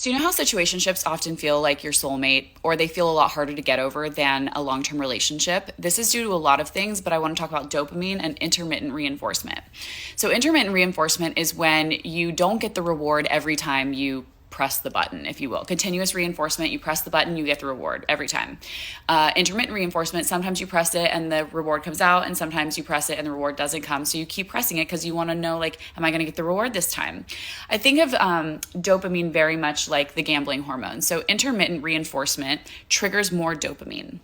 So you know how situationships often feel like your soulmate, or they feel a lot harder to get over than a long-term relationship? This is due to a lot of things, but I want to talk about dopamine and intermittent reinforcement. So intermittent reinforcement is when you don't get the reward every time you press the button, if you will. Continuous reinforcement, you press the button, you get the reward every time. Intermittent reinforcement, sometimes you press it and the reward comes out, and sometimes you press it and the reward doesn't come. So you keep pressing it because you want to know, like, am I going to get the reward this time? I think of dopamine very much like the gambling hormone. So intermittent reinforcement triggers more dopamine.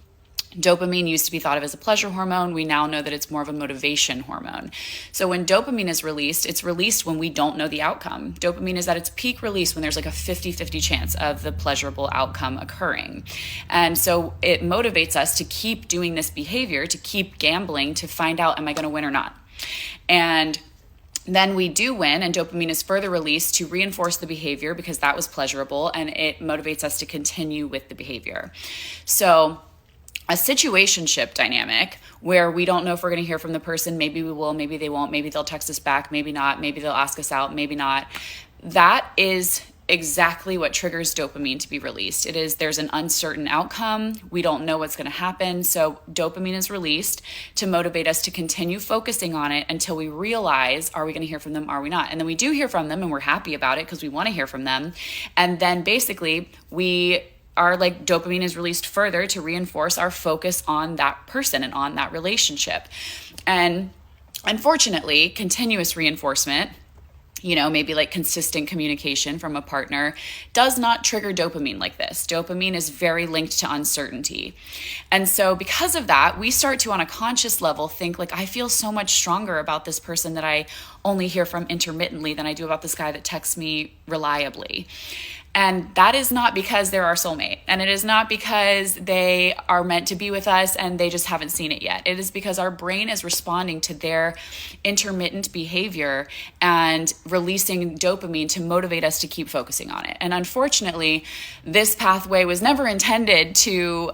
Dopamine used to be thought of as a pleasure hormone. We now know that it's more of a motivation hormone. So when dopamine is released, it's released when we don't know the outcome. Dopamine is at its peak release when there's like a 50-50 chance of the pleasurable outcome occurring. And so it motivates us to keep doing this behavior, to keep gambling, to find out, am I going to win or not? And then we do win, and dopamine is further released to reinforce the behavior because that was pleasurable, and it motivates us to continue with the behavior. So a situationship dynamic where we don't know if we're going to hear from the person. Maybe we will, maybe they won't, maybe they'll text us back, maybe not, maybe they'll ask us out, maybe not. That is exactly what triggers dopamine to be released. There's an uncertain outcome. We don't know what's going to happen. So dopamine is released to motivate us to continue focusing on it until we realize, are we going to hear from them? Are we not? And then we do hear from them and we're happy about it because we want to hear from them. And then basically dopamine is released further to reinforce our focus on that person and on that relationship. And unfortunately, continuous reinforcement, maybe like consistent communication from a partner, does not trigger dopamine like this. Dopamine is very linked to uncertainty. And so because of that, we start to, on a conscious level, think like, I feel so much stronger about this person that I only hear from intermittently than I do about this guy that texts me reliably. And that is not because they're our soulmate. And it is not because they are meant to be with us and they just haven't seen it yet. It is because our brain is responding to their intermittent behavior and releasing dopamine to motivate us to keep focusing on it. And unfortunately, this pathway was never intended to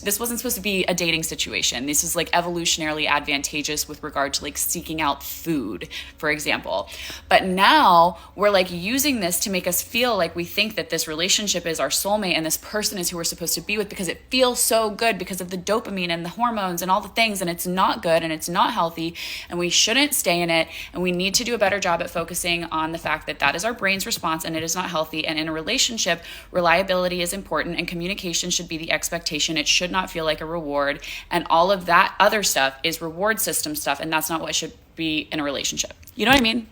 this wasn't supposed to be a dating situation. This is like evolutionarily advantageous with regard to like seeking out food, for example. But now we're like using this to make us feel like we think that this relationship is our soulmate and this person is who we're supposed to be with because it feels so good because of the dopamine and the hormones and all the things, and it's not good and it's not healthy and we shouldn't stay in it, and we need to do a better job at focusing on the fact that that is our brain's response and it is not healthy. And in a relationship, reliability is important and communication should be the expectation. It should not feel like a reward, and all of that other stuff is reward system stuff, and that's not what should be in a relationship. You know what I mean?